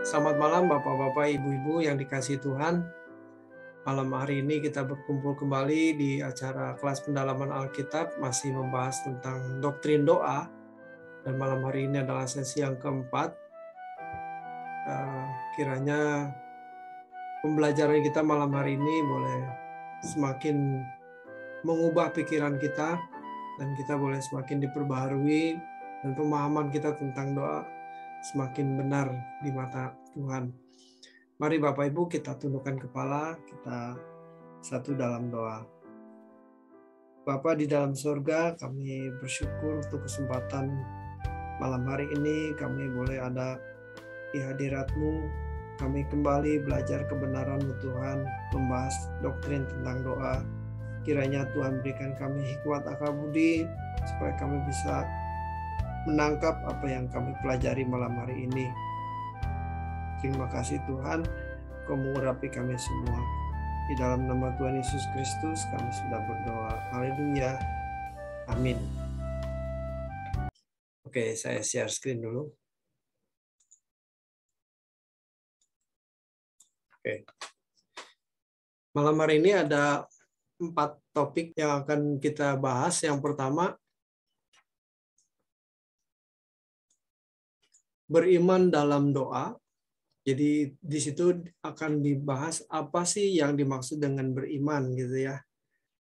Selamat malam Bapak-Bapak, Ibu-ibu yang dikasihi Tuhan. Malam hari ini kita berkumpul kembali di acara kelas pendalaman Alkitab, masih membahas tentang doktrin doa. Dan malam hari ini adalah sesi yang keempat. Kiranya pembelajaran kita malam hari ini boleh semakin mengubah pikiran kita, dan kita boleh semakin diperbaharui, dan pemahaman kita tentang doa semakin benar di mata Tuhan. Mari Bapak Ibu kita tundukkan kepala, kita satu dalam doa. Bapa di dalam surga, kami bersyukur untuk kesempatan malam hari ini kami boleh ada di hadirat-Mu. Kami kembali belajar kebenaran-Mu Tuhan, membahas doktrin tentang doa. Kiranya Tuhan berikan kami hikmat akal budi supaya kami bisa menangkap apa yang kami pelajari malam hari ini. Terima kasih Tuhan, Kau mengurapi kami semua. Di dalam nama Tuhan Yesus Kristus kami sudah berdoa. Haleluya. Amin. Oke, saya share screen dulu. Oke. Malam hari ini ada 4 topik yang akan kita bahas. Yang pertama, beriman dalam doa. Jadi di situ akan dibahas apa sih yang dimaksud dengan beriman gitu ya.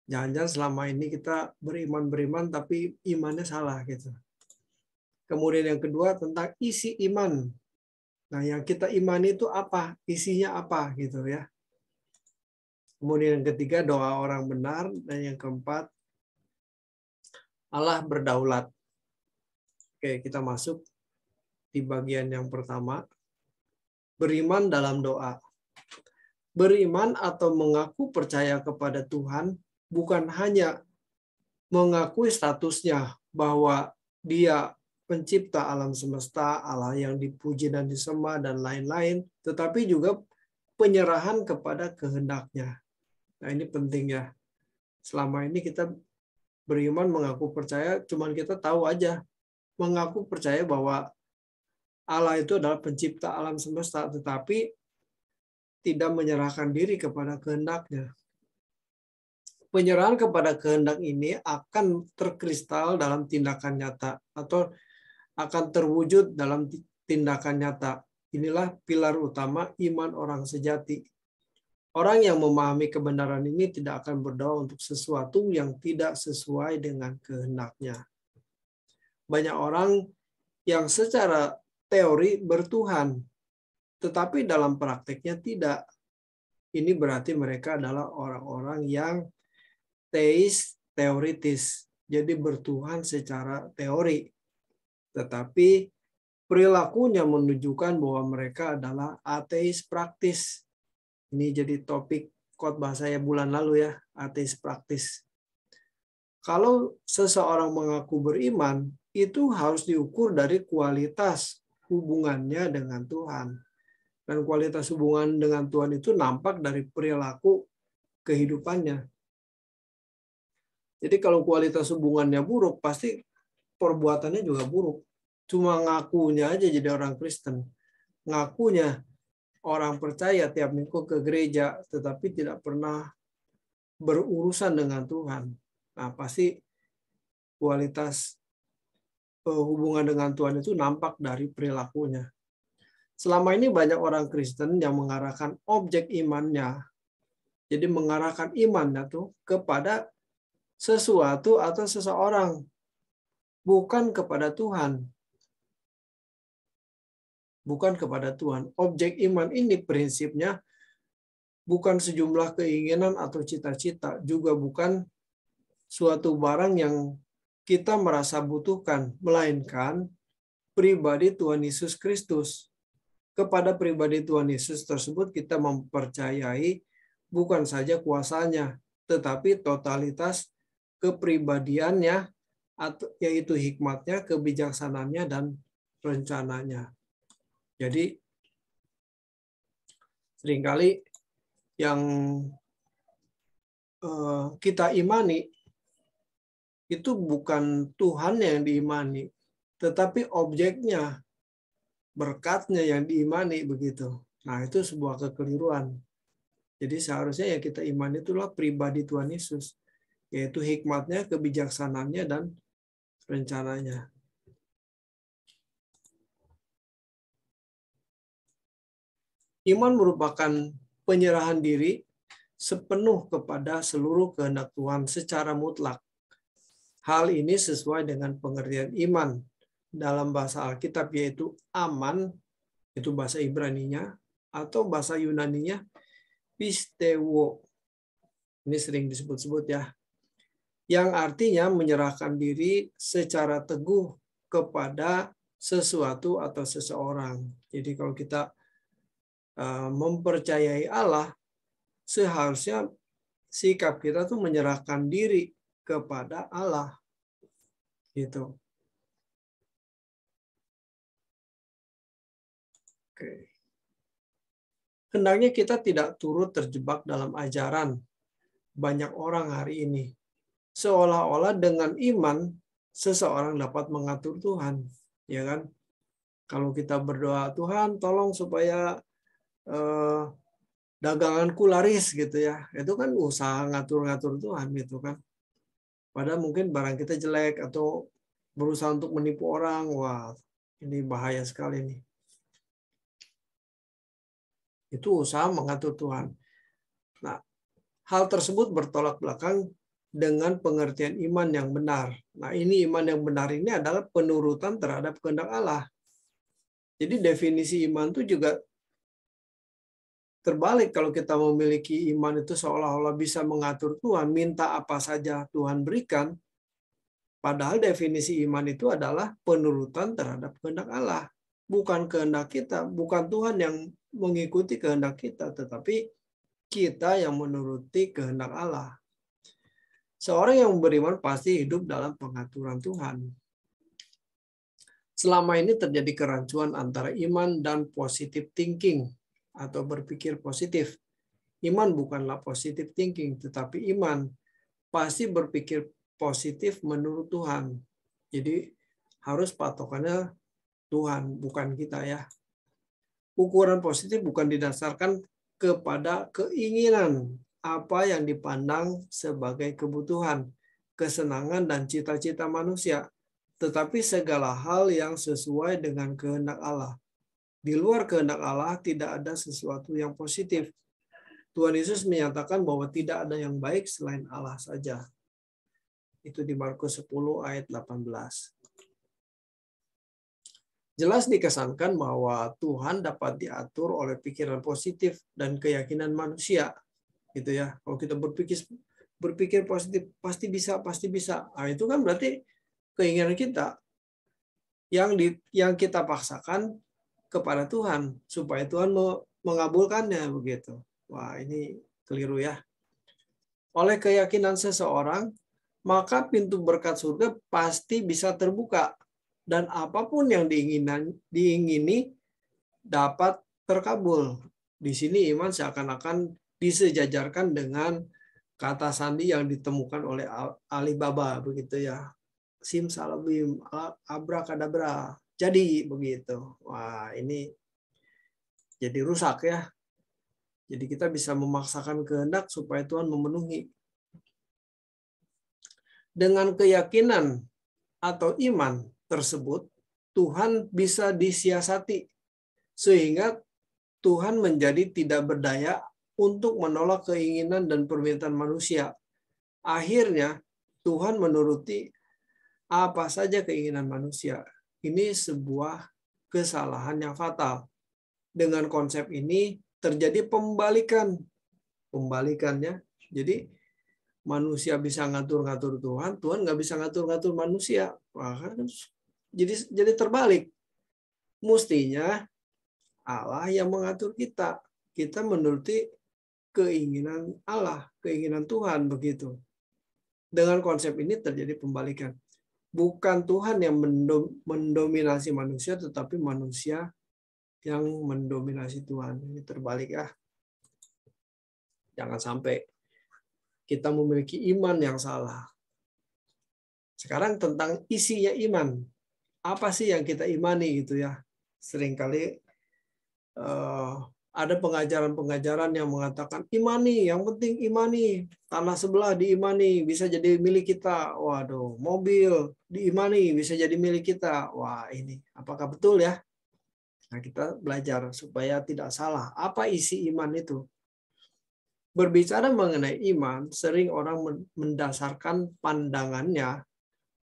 Jangan-jangan selama ini kita beriman tapi imannya salah gitu. Kemudian yang kedua tentang isi iman. Nah, yang kita imani itu apa? Isinya apa gitu ya. Kemudian yang ketiga doa orang benar, dan yang keempat Allah berdaulat. Oke, kita masuk di bagian yang pertama. Beriman dalam doa. Beriman atau mengaku percaya kepada Tuhan bukan hanya mengakui statusnya bahwa Dia pencipta alam semesta, Allah yang dipuji dan disembah dan lain-lain, tetapi juga penyerahan kepada kehendak-Nya. Nah, ini penting ya. Selama ini kita beriman mengaku percaya, cuman kita tahu aja, mengaku percaya bahwa Allah itu adalah pencipta alam semesta, tetapi tidak menyerahkan diri kepada kehendak-Nya. Penyerahan kepada kehendak ini akan terkristal dalam tindakan nyata atau akan terwujud dalam tindakan nyata. Inilah pilar utama iman orang sejati. Orang yang memahami kebenaran ini tidak akan berdoa untuk sesuatu yang tidak sesuai dengan kehendak-Nya. Banyak orang yang secara teori bertuhan, tetapi dalam prakteknya tidak. Ini berarti mereka adalah orang-orang yang teis teoritis, jadi bertuhan secara teori, tetapi perilakunya menunjukkan bahwa mereka adalah ateis praktis. Ini jadi topik khotbah saya bulan lalu ya, ateis praktis. Kalau seseorang mengaku beriman, itu harus diukur dari kualitas hubungannya dengan Tuhan. Dan kualitas hubungan dengan Tuhan itu nampak dari perilaku kehidupannya. Jadi kalau kualitas hubungannya buruk, pasti perbuatannya juga buruk. Cuma ngakunya aja jadi orang Kristen. Ngakunya orang percaya tiap minggu ke gereja, tetapi tidak pernah berurusan dengan Tuhan. Nah, pasti kualitas hubungan dengan Tuhan itu nampak dari perilakunya. Selama ini banyak orang Kristen yang mengarahkan objek imannya, jadi mengarahkan imannya tuh kepada sesuatu atau seseorang, bukan kepada Tuhan. Bukan kepada Tuhan. Objek iman ini prinsipnya bukan sejumlah keinginan atau cita-cita, juga bukan suatu barang yang kita merasa butuhkan, melainkan pribadi Tuhan Yesus Kristus. Kepada pribadi Tuhan Yesus tersebut kita mempercayai bukan saja kuasanya, tetapi totalitas kepribadiannya, yaitu hikmatnya, kebijaksanaannya, dan rencananya. Jadi seringkali yang kita imani itu bukan Tuhan yang diimani, tetapi objeknya. berkatnya yang diimani begitu. Nah, itu sebuah kekeliruan. Jadi seharusnya yang kita imani itulah pribadi Tuhan Yesus, yaitu hikmatnya, kebijaksanaannya, dan rencananya. Iman merupakan penyerahan diri sepenuh kepada seluruh kehendak Tuhan secara mutlak. Hal ini sesuai dengan pengertian iman dalam bahasa Alkitab, yaitu aman, itu bahasa Ibraninya, atau bahasa Yunaninya pistewo. Ini sering disebut-sebut ya. Yang artinya menyerahkan diri secara teguh kepada sesuatu atau seseorang. Jadi kalau kita mempercayai Allah, seharusnya sikap kita tuh menyerahkan diri kepada Allah. Gitu. Oke. Hendaknya kita tidak turut terjebak dalam ajaran banyak orang hari ini. Seolah-olah dengan iman seseorang dapat mengatur Tuhan, ya kan? Kalau kita berdoa, Tuhan tolong supaya daganganku laris gitu ya, itu kan usaha ngatur-ngatur Tuhan gitu kan. Padahal mungkin barang kita jelek atau berusaha untuk menipu orang, wah ini bahaya sekali nih. Itu usaha mengatur Tuhan. Nah, hal tersebut bertolak belakang dengan pengertian iman yang benar. Nah, ini iman yang benar ini adalah penurutan terhadap kehendak Allah. Jadi definisi iman itu juga terbalik. Kalau kita memiliki iman itu seolah-olah bisa mengatur Tuhan, minta apa saja Tuhan berikan. Padahal definisi iman itu adalah penurutan terhadap kehendak Allah. Bukan kehendak kita, bukan Tuhan yang mengikuti kehendak kita, tetapi kita yang menuruti kehendak Allah. Seorang yang beriman pasti hidup dalam pengaturan Tuhan. Selama ini terjadi kerancuan antara iman dan positive thinking atau berpikir positif. Iman bukanlah positive thinking, tetapi iman pasti berpikir positif menurut Tuhan. Jadi harus patokannya Tuhan, bukan kita ya. Ukuran positif bukan didasarkan kepada keinginan apa yang dipandang sebagai kebutuhan, kesenangan, dan cita-cita manusia, tetapi segala hal yang sesuai dengan kehendak Allah. Di luar kehendak Allah tidak ada sesuatu yang positif. Tuhan Yesus menyatakan bahwa tidak ada yang baik selain Allah saja. Itu di Markus 10 ayat 18. Jelas dikesankan bahwa Tuhan dapat diatur oleh pikiran positif dan keyakinan manusia, gitu ya. Kalau kita berpikir positif, pasti bisa. Nah, itu kan berarti keinginan kita yang kita paksakan kepada Tuhan supaya Tuhan mengabulkannya begitu. Wah, ini keliru ya. Oleh keyakinan seseorang, maka pintu berkat surga pasti bisa terbuka. Dan apapun yang diingini dapat terkabul. Di sini iman seakan-akan disejajarkan dengan kata sandi yang ditemukan oleh Alibaba begitu ya. Simsalabim, abrakadabra. Jadi begitu. Wah, ini jadi rusak ya. Jadi kita bisa memaksakan kehendak supaya Tuhan memenuhi. Dengan keyakinan atau iman tersebut, Tuhan bisa disiasati sehingga Tuhan menjadi tidak berdaya untuk menolak keinginan dan permintaan manusia. Akhirnya Tuhan menuruti apa saja keinginan manusia. Ini sebuah kesalahan yang fatal. Dengan konsep ini terjadi pembalikannya. Jadi manusia bisa ngatur-ngatur Tuhan, Tuhan nggak bisa ngatur-ngatur manusia. Jadi terbalik. Mestinya Allah yang mengatur kita. Kita menuruti keinginan Allah, keinginan Tuhan begitu. Dengan konsep ini terjadi pembalikan. Bukan Tuhan yang mendominasi manusia, tetapi manusia yang mendominasi Tuhan. Ini terbalik ya. Jangan sampai kita memiliki iman yang salah. Sekarang tentang isinya iman. Apa sih yang kita imani gitu ya? Seringkali ada pengajaran-pengajaran yang mengatakan imani, yang penting imani, tanah sebelah diimani bisa jadi milik kita. Waduh, mobil diimani bisa jadi milik kita. Wah, ini apakah betul ya? Nah, kita belajar supaya tidak salah. Apa isi iman itu? Berbicara mengenai iman, sering orang mendasarkan pandangannya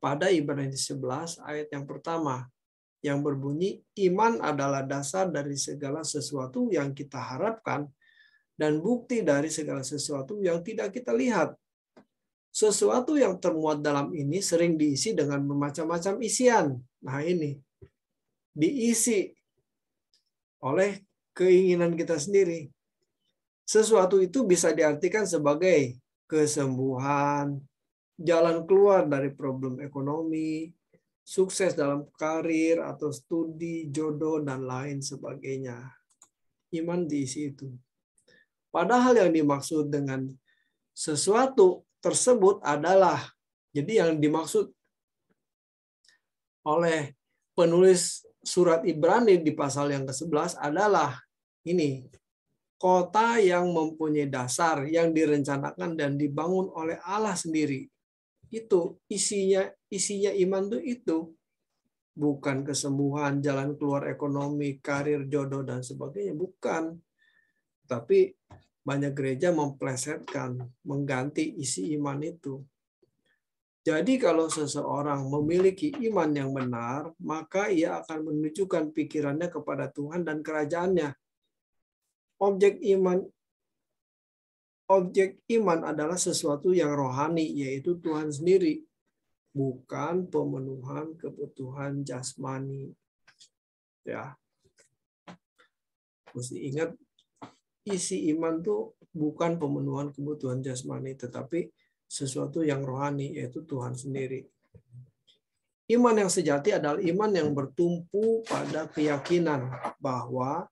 pada Ibrani 11 ayat yang pertama, yang berbunyi, iman adalah dasar dari segala sesuatu yang kita harapkan dan bukti dari segala sesuatu yang tidak kita lihat. Sesuatu yang termuat dalam ini sering diisi dengan bermacam-macam isian. Nah, ini diisi oleh keinginan kita sendiri. Sesuatu itu bisa diartikan sebagai kesembuhan, jalan keluar dari problem ekonomi, sukses dalam karir atau studi, jodoh, dan lain sebagainya. Iman diisi itu. Padahal yang dimaksud dengan sesuatu tersebut adalah, jadi yang dimaksud oleh penulis surat Ibrani di pasal yang ke-11 adalah ini, kota yang mempunyai dasar yang direncanakan dan dibangun oleh Allah sendiri. Itu isinya iman itu bukan kesembuhan, jalan keluar ekonomi, karir, jodoh dan sebagainya, bukan. Tapi banyak gereja memplesetkan, mengganti isi iman itu. Jadi kalau seseorang memiliki iman yang benar, maka ia akan menunjukkan pikirannya kepada Tuhan dan kerajaannya. Objek iman adalah sesuatu yang rohani, yaitu Tuhan sendiri, bukan pemenuhan kebutuhan jasmani. Ya, mesti ingat, isi iman tuh bukan pemenuhan kebutuhan jasmani, tetapi sesuatu yang rohani, yaitu Tuhan sendiri. Iman yang sejati adalah iman yang bertumpu pada keyakinan bahwa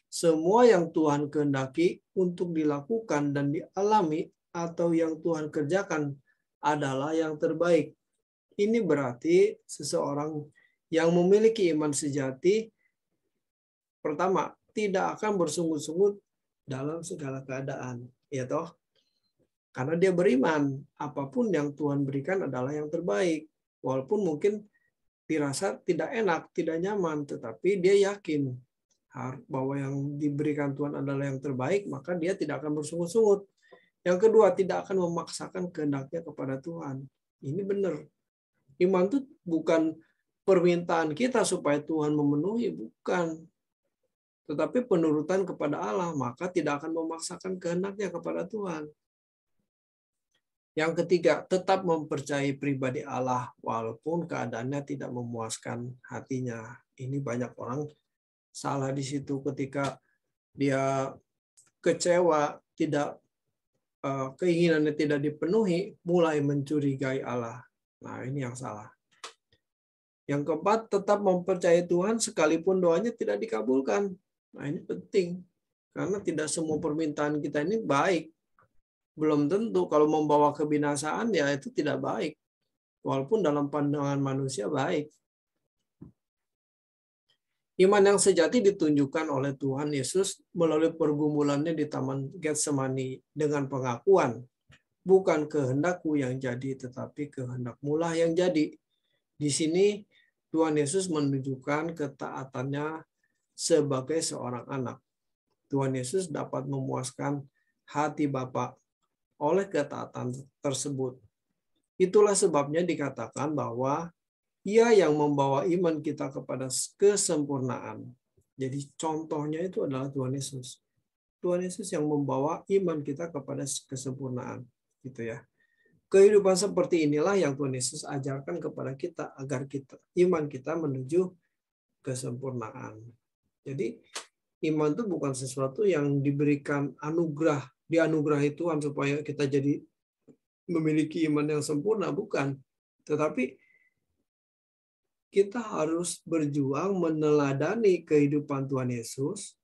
semua yang Tuhan kehendaki untuk dilakukan dan dialami atau yang Tuhan kerjakan adalah yang terbaik. Ini berarti seseorang yang memiliki iman sejati, pertama, tidak akan bersungguh-sungguh dalam segala keadaan, ya toh? Karena dia beriman, apapun yang Tuhan berikan adalah yang terbaik. Walaupun mungkin dirasa tidak enak, tidak nyaman, tetapi dia yakin bahwa yang diberikan Tuhan adalah yang terbaik, maka dia tidak akan bersungut-sungut. Yang kedua, tidak akan memaksakan kehendaknya kepada Tuhan. Ini benar. Iman itu bukan permintaan kita supaya Tuhan memenuhi, bukan. Tetapi penurutan kepada Allah, maka tidak akan memaksakan kehendaknya kepada Tuhan. Yang ketiga, tetap mempercayai pribadi Allah walaupun keadaannya tidak memuaskan hatinya. Ini banyak orang salah di situ ketika dia kecewa, tidak keinginannya tidak dipenuhi, mulai mencurigai Allah. Nah, ini yang salah. Yang keempat, tetap mempercayai Tuhan sekalipun doanya tidak dikabulkan. Nah, ini penting. Karena tidak semua permintaan kita ini baik. Belum tentu kalau membawa kebinasaan, ya itu tidak baik. Walaupun dalam pandangan manusia baik. Iman yang sejati ditunjukkan oleh Tuhan Yesus melalui pergumulannya di Taman Getsemani dengan pengakuan, bukan kehendakku yang jadi, tetapi kehendakmu lah yang jadi. Di sini Tuhan Yesus menunjukkan ketaatannya sebagai seorang anak. Tuhan Yesus dapat memuaskan hati Bapa oleh ketaatan tersebut. Itulah sebabnya dikatakan bahwa Ia yang membawa iman kita kepada kesempurnaan. Jadi contohnya itu adalah Tuhan Yesus. Tuhan Yesus yang membawa iman kita kepada kesempurnaan. Gitu ya. Kehidupan seperti inilah yang Tuhan Yesus ajarkan kepada kita agar iman kita menuju kesempurnaan. Jadi iman itu bukan sesuatu yang diberikan anugerah, dianugerahi Tuhan supaya kita jadi memiliki iman yang sempurna, bukan. Tetapi kita harus berjuang meneladani kehidupan Tuhan Yesus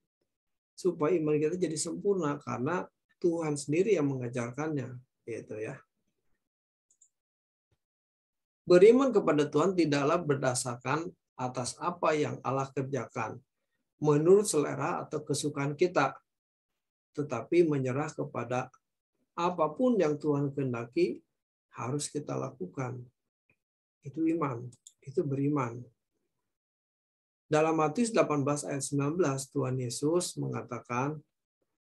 supaya iman kita jadi sempurna karena Tuhan sendiri yang mengajarkannya, gitu ya. Beriman kepada Tuhan tidaklah berdasarkan atas apa yang Allah kerjakan menurut selera atau kesukaan kita, tetapi menyerah kepada apapun yang Tuhan kehendaki harus kita lakukan. Itu iman, itu beriman. Dalam Matius 18 ayat 19, Tuhan Yesus mengatakan,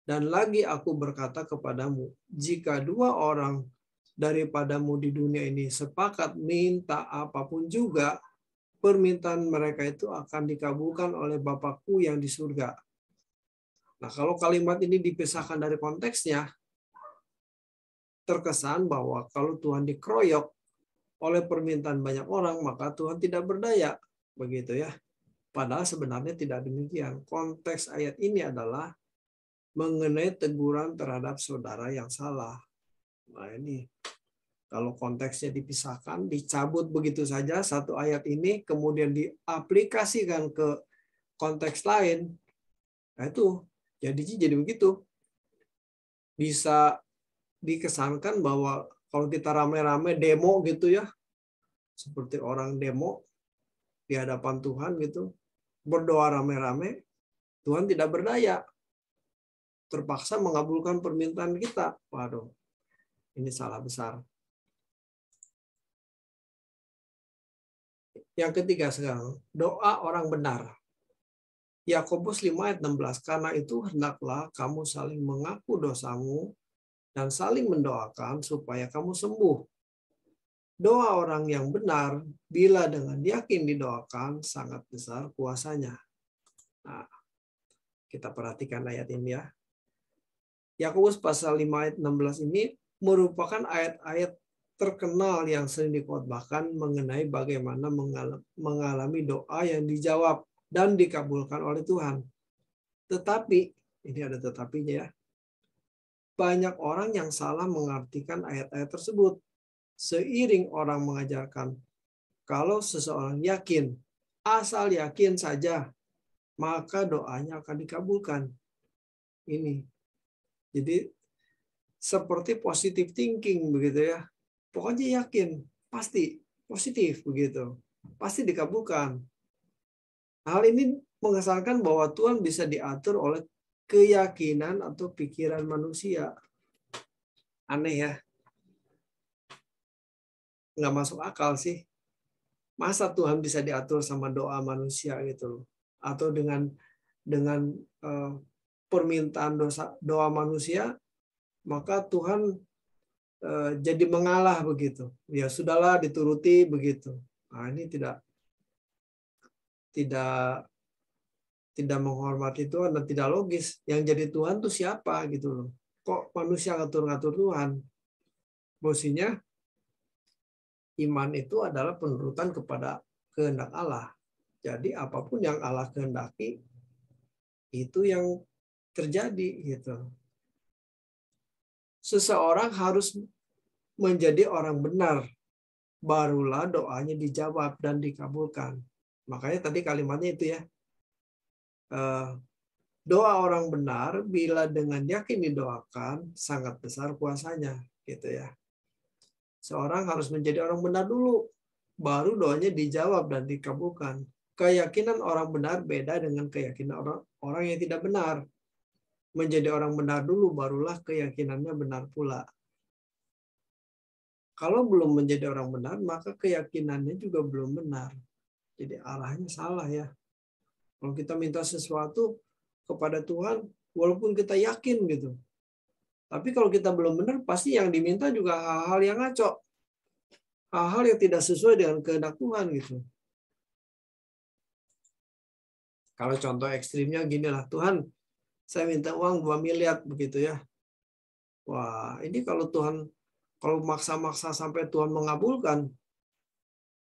"Dan lagi aku berkata kepadamu, jika dua orang daripadamu di dunia ini sepakat minta apapun juga, permintaan mereka itu akan dikabulkan oleh Bapakku yang di surga." Nah, kalau kalimat ini dipisahkan dari konteksnya, terkesan bahwa kalau Tuhan dikeroyok oleh permintaan banyak orang, maka Tuhan tidak berdaya. Begitu ya. Padahal sebenarnya tidak demikian. Konteks ayat ini adalah mengenai teguran terhadap saudara yang salah. Nah ini, kalau konteksnya dipisahkan, dicabut begitu saja satu ayat ini, kemudian diaplikasikan ke konteks lain, nah itu jadi begitu. Bisa dikesankan bahwa kalau kita rame-rame demo gitu ya, seperti orang demo di hadapan Tuhan gitu, berdoa rame-rame, Tuhan tidak berdaya, terpaksa mengabulkan permintaan kita. Waduh, ini salah besar. Yang ketiga sekarang, doa orang benar. Yakobus 5 ayat 16, karena itu hendaklah kamu saling mengaku dosamu dan saling mendoakan supaya kamu sembuh. Doa orang yang benar, bila dengan yakin didoakan, sangat besar kuasanya. Nah, kita perhatikan ayat ini ya. Yakobus pasal 5 ayat 16 ini merupakan ayat-ayat terkenal yang sering dikhotbahkan mengenai bagaimana mengalami doa yang dijawab dan dikabulkan oleh Tuhan. Tetapi, ini ada tetapinya ya, banyak orang yang salah mengartikan ayat-ayat tersebut. Seiring orang mengajarkan, kalau seseorang yakin, asal yakin saja, maka doanya akan dikabulkan. Ini. Jadi, seperti positive thinking begitu ya. Pokoknya yakin, pasti positif begitu. Pasti dikabulkan. Hal ini mengesankan bahwa Tuhan bisa diatur oleh keyakinan atau pikiran manusia. Aneh ya. Nggak masuk akal sih. Masa Tuhan bisa diatur sama doa manusia gitu. Atau dengan permintaan doa manusia, maka Tuhan jadi mengalah begitu. Ya sudahlah dituruti begitu. Nah, ini tidak menghormati Tuhan dan tidak logis. Yang jadi Tuhan tuh siapa gitu loh. Kok manusia ngatur-ngatur Tuhan? Maksudnya iman itu adalah penurutan kepada kehendak Allah. Jadi apapun yang Allah kehendaki itu yang terjadi gitu. Seseorang harus menjadi orang benar, barulah doanya dijawab dan dikabulkan. Makanya tadi kalimatnya itu ya. Doa orang benar bila dengan yakin didoakan sangat besar kuasanya gitu ya. Seorang harus menjadi orang benar dulu, baru doanya dijawab dan dikabulkan. Keyakinan orang benar beda dengan keyakinan orang yang tidak benar. Menjadi orang benar dulu, barulah keyakinannya benar pula. Kalau belum menjadi orang benar, maka keyakinannya juga belum benar. Jadi arahnya salah ya. Kalau kita minta sesuatu kepada Tuhan, walaupun kita yakin gitu. Tapi kalau kita belum benar, pasti yang diminta juga hal-hal yang ngaco. Hal-hal yang tidak sesuai dengan kehendak Tuhan gitu. Kalau contoh ekstrimnya gini lah, Tuhan, saya minta uang 2 miliar begitu ya. Wah, ini kalau Tuhan, kalau maksa-maksa sampai Tuhan mengabulkan,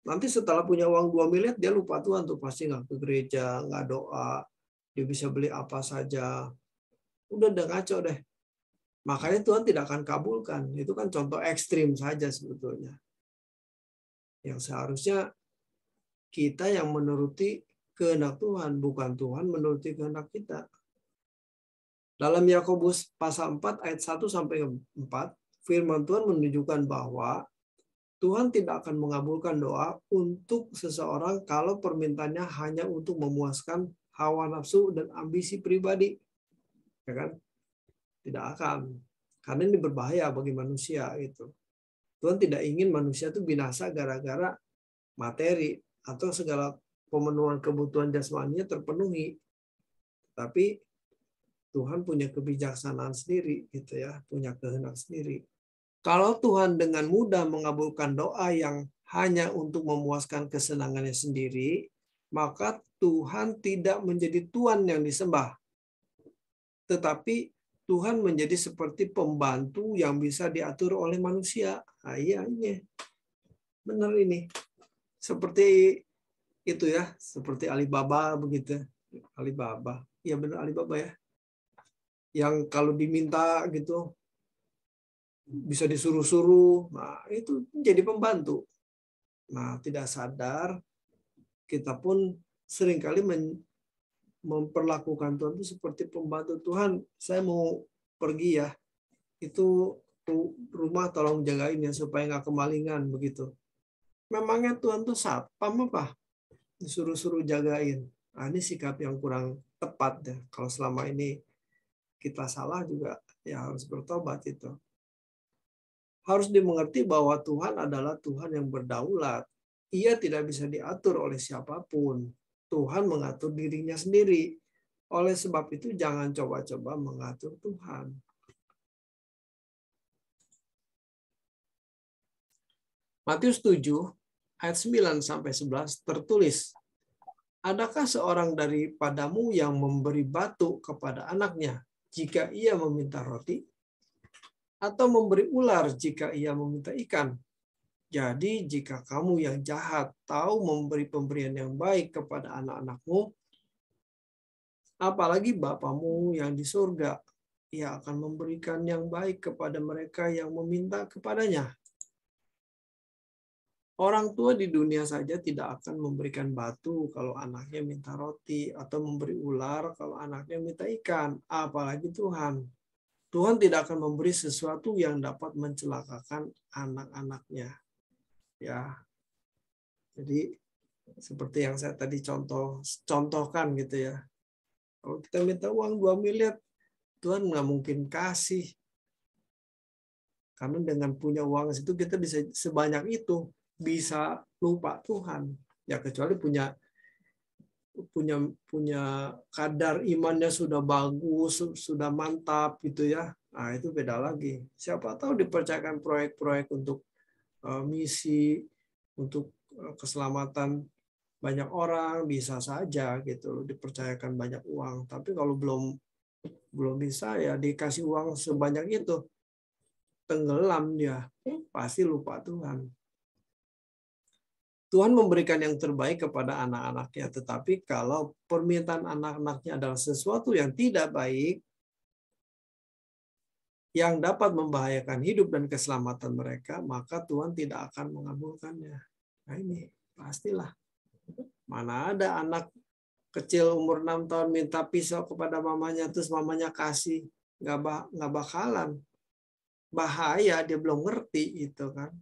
nanti setelah punya uang 2 miliar, dia lupa Tuhan tuh, pasti nggak ke gereja, nggak doa, dia bisa beli apa saja. Udah ngaco deh. Makanya Tuhan tidak akan kabulkan. Itu kan contoh ekstrim saja sebetulnya. Yang seharusnya kita yang menuruti kehendak Tuhan, bukan Tuhan menuruti kehendak kita. Dalam Yakobus pasal 4 ayat 1 sampai 4, firman Tuhan menunjukkan bahwa Tuhan tidak akan mengabulkan doa untuk seseorang kalau permintaannya hanya untuk memuaskan hawa nafsu dan ambisi pribadi. Ya kan? Tidak akan. Karena ini berbahaya bagi manusia itu. Tuhan tidak ingin manusia itu binasa gara-gara materi atau segala pemenuhan kebutuhan jasmaninya terpenuhi. Tapi Tuhan punya kebijaksanaan sendiri gitu ya, punya kehendak sendiri. Kalau Tuhan dengan mudah mengabulkan doa yang hanya untuk memuaskan kesenangannya sendiri, maka Tuhan tidak menjadi Tuhan yang disembah. Tetapi Tuhan menjadi seperti pembantu yang bisa diatur oleh manusia. Nah, iya ini. Benar ini. Seperti itu ya, seperti Alibaba begitu. Alibaba. Iya benar Alibaba ya. Yang kalau diminta gitu bisa disuruh-suruh. Nah, itu jadi pembantu. Nah, tidak sadar kita pun seringkali memperlakukan Tuhan itu seperti pembantu. Tuhan, saya mau pergi ya. Itu rumah tolong jagain ya supaya nggak kemalingan begitu. Memangnya Tuhan tuh satpam apa? Disuruh-suruh jagain. Nah, ini sikap yang kurang tepat ya. Kalau selama ini kita salah juga ya harus bertobat itu. Harus dimengerti bahwa Tuhan adalah Tuhan yang berdaulat. Ia tidak bisa diatur oleh siapapun. Tuhan mengatur dirinya sendiri. Oleh sebab itu jangan coba-coba mengatur Tuhan. Matius 7 ayat 9 sampai 11 tertulis, adakah seorang daripadamu yang memberi batu kepada anaknya jika ia meminta roti? Atau memberi ular jika ia meminta ikan? Jadi jika kamu yang jahat tahu memberi pemberian yang baik kepada anak-anakmu, apalagi Bapamu yang di surga, ia akan memberikan yang baik kepada mereka yang meminta kepadanya. Orang tua di dunia saja tidak akan memberikan batu kalau anaknya minta roti, atau memberi ular kalau anaknya minta ikan, apalagi Tuhan. Tuhan tidak akan memberi sesuatu yang dapat mencelakakan anak-anaknya. Ya, jadi seperti yang saya tadi contohkan gitu ya. Kalau kita minta uang 2 miliar, Tuhan nggak mungkin kasih. Karena dengan punya uang itu kita bisa sebanyak itu, bisa lupa Tuhan. Ya kecuali punya kadar imannya sudah bagus, sudah mantap gitu ya. Nah, itu beda lagi. Siapa tahu dipercayakan proyek-proyek untuk misi, untuk keselamatan banyak orang, bisa saja gitu dipercayakan banyak uang. Tapi kalau belum bisa ya dikasih uang sebanyak itu, tenggelam dia, pasti lupa Tuhan. Tuhan memberikan yang terbaik kepada anak-anaknya, tetapi kalau permintaan anak-anaknya adalah sesuatu yang tidak baik, yang dapat membahayakan hidup dan keselamatan mereka, maka Tuhan tidak akan mengabulkannya. Nah ini, pastilah. Mana ada anak kecil umur 6 tahun minta pisau kepada mamanya, terus mamanya kasih. Nggak bakalan. Bahaya, dia belum ngerti itu kan.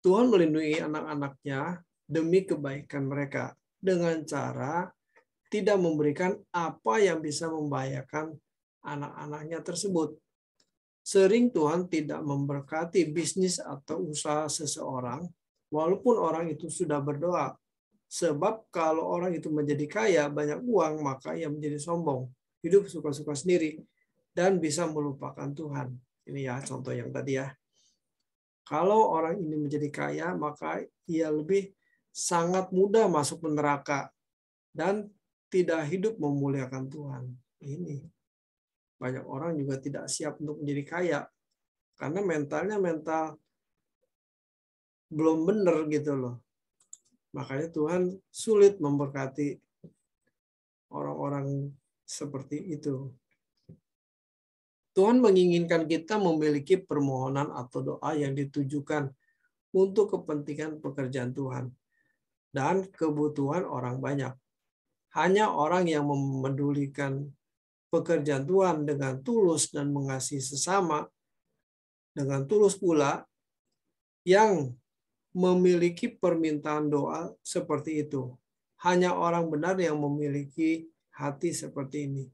Tuhan melindungi anak-anaknya demi kebaikan mereka dengan cara tidak memberikan apa yang bisa membahayakan anak-anaknya tersebut. Sering Tuhan tidak memberkati bisnis atau usaha seseorang walaupun orang itu sudah berdoa. Sebab kalau orang itu menjadi kaya, banyak uang, maka ia menjadi sombong, hidup suka-suka sendiri, dan bisa melupakan Tuhan. Ini ya contoh yang tadi ya. Kalau orang ini menjadi kaya, maka ia lebih sangat mudah masuk ke neraka dan tidak hidup memuliakan Tuhan. Ini banyak orang juga tidak siap untuk menjadi kaya karena mentalnya belum benar gitu loh. Makanya Tuhan sulit memberkati orang-orang seperti itu. Tuhan menginginkan kita memiliki permohonan atau doa yang ditujukan untuk kepentingan pekerjaan Tuhan dan kebutuhan orang banyak. Hanya orang yang memedulikan pekerjaan Tuhan dengan tulus dan mengasihi sesama dengan tulus pula yang memiliki permintaan doa seperti itu. Hanya orang benar yang memiliki hati seperti ini.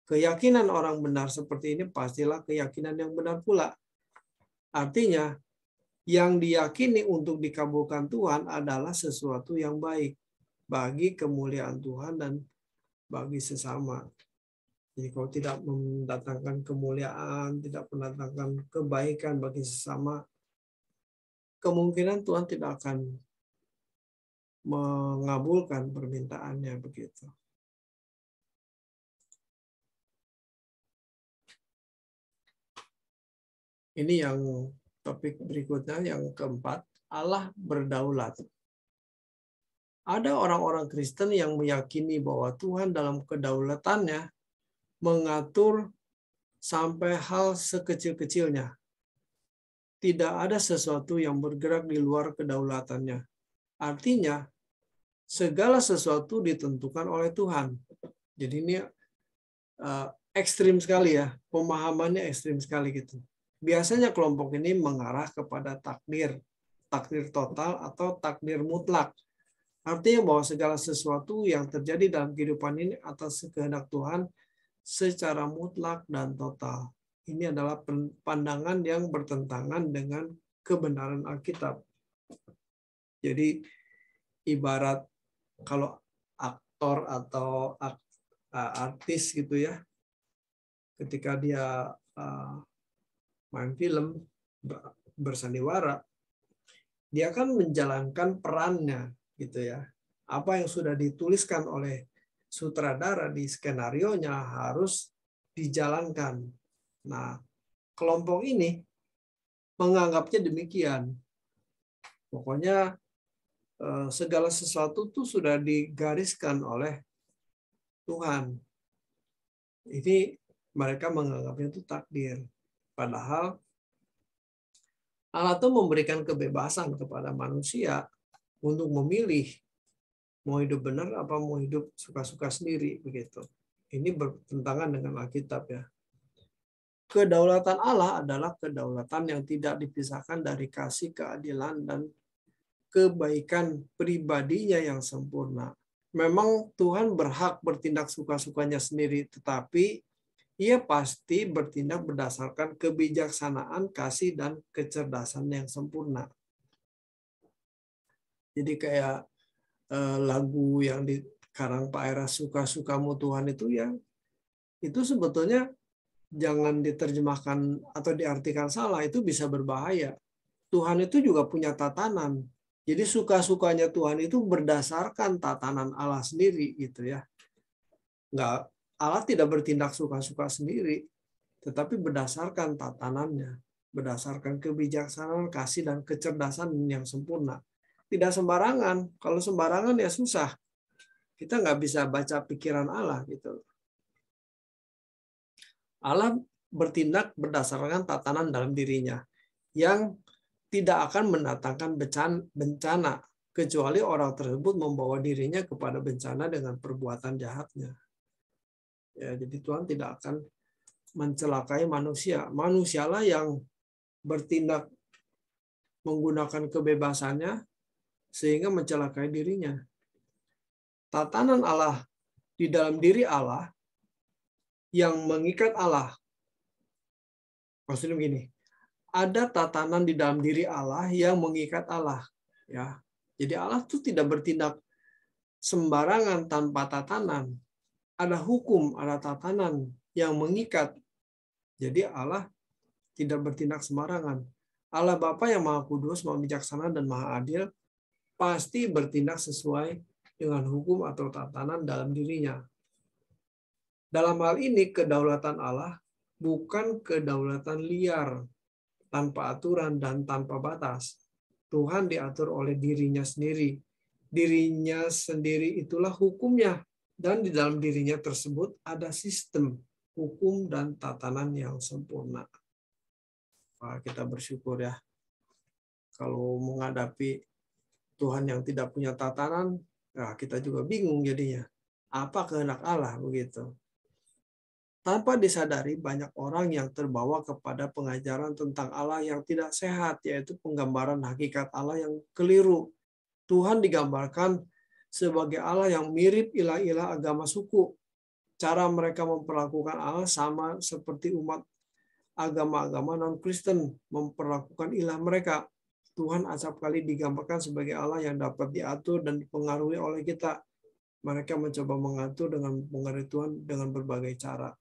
Keyakinan orang benar seperti ini pastilah keyakinan yang benar pula. Artinya, yang diyakini untuk dikabulkan Tuhan adalah sesuatu yang baik bagi kemuliaan Tuhan dan bagi sesama. Jadi kalau tidak mendatangkan kemuliaan, tidak mendatangkan kebaikan bagi sesama, kemungkinan Tuhan tidak akan mengabulkan permintaannya begitu. Ini yang topik berikutnya, yang keempat, Allah berdaulat. Ada orang-orang Kristen yang meyakini bahwa Tuhan dalam kedaulatannya mengatur sampai hal sekecil-kecilnya. Tidak ada sesuatu yang bergerak di luar kedaulatannya. Artinya, segala sesuatu ditentukan oleh Tuhan. Jadi ini ekstrim sekali ya, pemahamannya ekstrim sekali gitu. Biasanya kelompok ini mengarah kepada takdir total atau takdir mutlak. Artinya bahwa segala sesuatu yang terjadi dalam kehidupan ini atas kehendak Tuhan secara mutlak dan total. Ini adalah pandangan yang bertentangan dengan kebenaran Alkitab. Jadi ibarat kalau aktor atau artis gitu ya, ketika dia main film bersandiwara, dia kan menjalankan perannya gitu ya. Apa yang sudah dituliskan oleh sutradara di skenarionya harus dijalankan. Nah, kelompok ini menganggapnya demikian. Pokoknya segala sesuatu itu sudah digariskan oleh Tuhan. Ini mereka menganggapnya itu takdir. Padahal Allah itu memberikan kebebasan kepada manusia untuk memilih mau hidup benar apa mau hidup suka-suka sendiri begitu. Ini bertentangan dengan Alkitab ya. Kedaulatan Allah adalah kedaulatan yang tidak dipisahkan dari kasih, keadilan, dan kebaikan pribadinya yang sempurna. Memang Tuhan berhak bertindak suka-sukanya sendiri, tetapi Ia pasti bertindak berdasarkan kebijaksanaan, kasih, dan kecerdasan yang sempurna. Jadi kayak lagu yang dikarang Pak Era, Suka-Sukamu Tuhan itu ya, itu sebetulnya jangan diterjemahkan atau diartikan salah, itu bisa berbahaya. Tuhan itu juga punya tatanan. Jadi suka-sukanya Tuhan itu berdasarkan tatanan Allah sendiri gitu ya. Enggak, Allah tidak bertindak suka-suka sendiri, tetapi berdasarkan tatanannya, berdasarkan kebijaksanaan, kasih, dan kecerdasan yang sempurna. Tidak sembarangan. Kalau sembarangan ya susah. Kita nggak bisa baca pikiran Allah gitu. Allah bertindak berdasarkan tatanan dalam dirinya yang tidak akan mendatangkan bencana kecuali orang tersebut membawa dirinya kepada bencana dengan perbuatan jahatnya. Ya, jadi Tuhan tidak akan mencelakai manusia. Manusialah yang bertindak menggunakan kebebasannya sehingga mencelakai dirinya. Tatanan Allah di dalam diri Allah yang mengikat Allah. Maksudnya begini, ada tatanan di dalam diri Allah yang mengikat Allah. Ya, jadi Allah itu tidak bertindak sembarangan tanpa tatanan. Ada hukum, ada tatanan yang mengikat. Jadi Allah tidak bertindak sembarangan. Allah Bapa yang Maha Kudus, Maha Bijaksana, dan Maha Adil pasti bertindak sesuai dengan hukum atau tatanan dalam dirinya. Dalam hal ini, kedaulatan Allah bukan kedaulatan liar, tanpa aturan dan tanpa batas. Tuhan diatur oleh dirinya sendiri. Dirinya sendiri itulah hukumnya. Dan di dalam dirinya tersebut ada sistem, hukum, dan tatanan yang sempurna. Wah, kita bersyukur ya. Kalau menghadapi Tuhan yang tidak punya tatanan, nah kita juga bingung jadinya. Apa kehendak Allah begitu? Tanpa disadari, banyak orang yang terbawa kepada pengajaran tentang Allah yang tidak sehat, yaitu penggambaran hakikat Allah yang keliru. Tuhan digambarkan sebagai Allah yang mirip ilah-ilah agama suku. Cara mereka memperlakukan Allah sama seperti umat agama-agama non-Kristen memperlakukan ilah mereka. Tuhan acap kali digambarkan sebagai Allah yang dapat diatur dan dipengaruhi oleh kita. Mereka mencoba mengatur dengan pengaruh Tuhan dengan berbagai cara.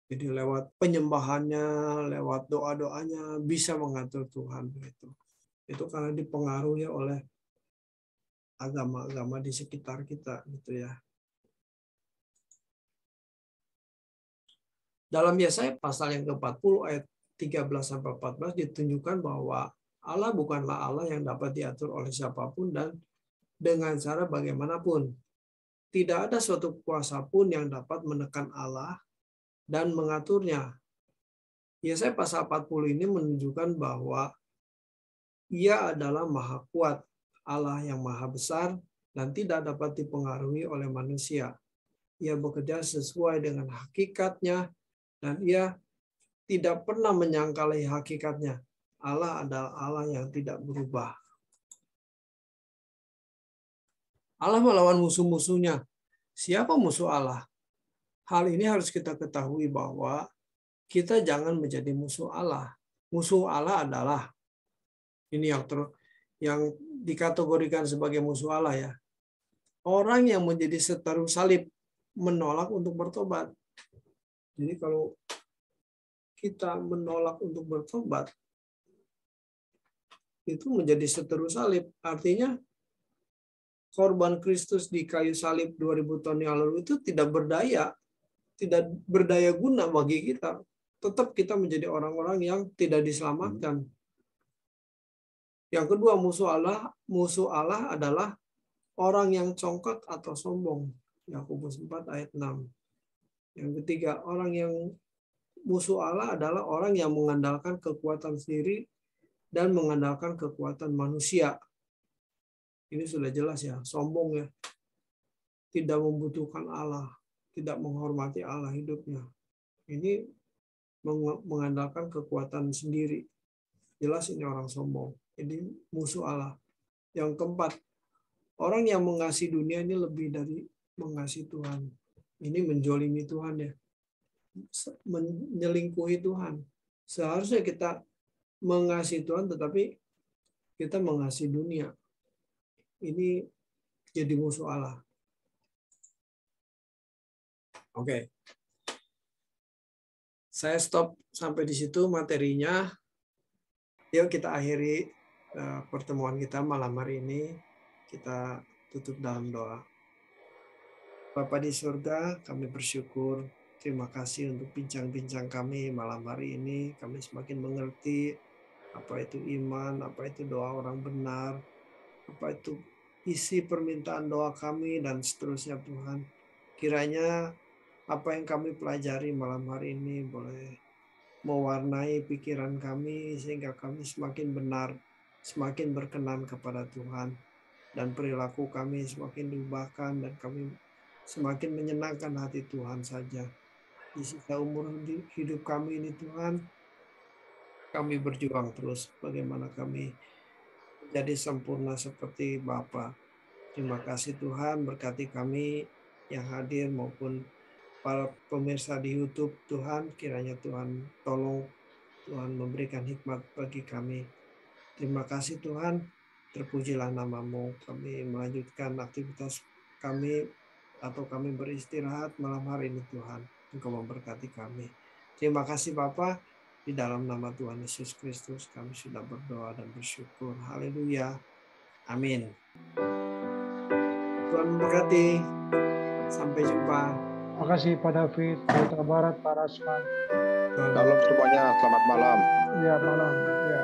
Jadi lewat penyembahannya, lewat doa-doanya bisa mengatur Tuhan begitu. Itu karena dipengaruhi oleh agama-agama di sekitar kita gitu ya. Dalam Yesaya pasal yang ke-40 ayat 13 sampai 14 ditunjukkan bahwa Allah bukanlah Allah yang dapat diatur oleh siapapun dan dengan cara bagaimanapun. Tidak ada suatu kuasa pun yang dapat menekan Allah dan mengaturnya. Yesaya pasal 40 ini menunjukkan bahwa Ia adalah Maha Kuat, Allah yang Maha Besar dan tidak dapat dipengaruhi oleh manusia. Ia bekerja sesuai dengan hakikatnya dan Ia tidak pernah menyangkali hakikatnya. Allah adalah Allah yang tidak berubah. Allah melawan musuh-musuhnya. Siapa musuh Allah? Hal ini harus kita ketahui bahwa kita jangan menjadi musuh Allah. Musuh Allah adalah ini yang dikategorikan sebagai musuh Allah ya. Orang yang menjadi seteru salib menolak untuk bertobat. Jadi kalau kita menolak untuk bertobat itu menjadi seteru salib. Artinya korban Kristus di kayu salib 2000 tahun yang lalu itu tidak berdaya guna bagi kita. Tetap kita menjadi orang-orang yang tidak diselamatkan. Yang kedua, musuh Allah adalah orang yang congkak atau sombong. Yakobus 4 ayat 6. Yang ketiga, musuh Allah adalah orang yang mengandalkan kekuatan sendiri dan mengandalkan kekuatan manusia. Ini sudah jelas ya, sombong ya. Tidak membutuhkan Allah, tidak menghormati Allah hidupnya. Ini mengandalkan kekuatan sendiri. Jelas ini orang sombong. Ini musuh Allah. Yang keempat, orang yang mengasihi dunia ini lebih dari mengasihi Tuhan. Ini menjolimi Tuhan ya. Menyelingkuhi Tuhan. Seharusnya kita mengasihi Tuhan, tetapi kita mengasihi dunia. Ini jadi musuh Allah. Oke. Saya stop sampai di situ materinya. Yuk kita akhiri pertemuan kita malam hari ini. Kita tutup dalam doa. Bapa di surga, kami bersyukur. Terima kasih untuk bincang-bincang kami malam hari ini. Kami semakin mengerti apa itu iman, apa itu doa orang benar, apa itu isi permintaan doa kami, dan seterusnya Tuhan. Kiranya apa yang kami pelajari malam hari ini boleh mewarnai pikiran kami sehingga kami semakin benar, semakin berkenan kepada Tuhan, dan perilaku kami semakin diubahkan dan kami semakin menyenangkan hati Tuhan saja. Di sisa umur hidup kami ini Tuhan, kami berjuang terus bagaimana kami menjadi sempurna seperti Bapa. Terima kasih Tuhan, berkati kami yang hadir maupun para pemirsa di YouTube. Tuhan, kiranya Tuhan tolong, Tuhan memberikan hikmat bagi kami. Terima kasih Tuhan, terpujilah nama-Mu. Kami melanjutkan aktivitas kami atau kami beristirahat malam hari ini Tuhan. Engkau memberkati kami. Terima kasih Bapa, di dalam nama Tuhan Yesus Kristus kami sudah berdoa dan bersyukur. Haleluya. Amin. Tuhan memberkati. Sampai jumpa. Terima kasih Pak David, Pak Barat, Pak Rasman. Salam semuanya, selamat malam. Ya, malam. Ya.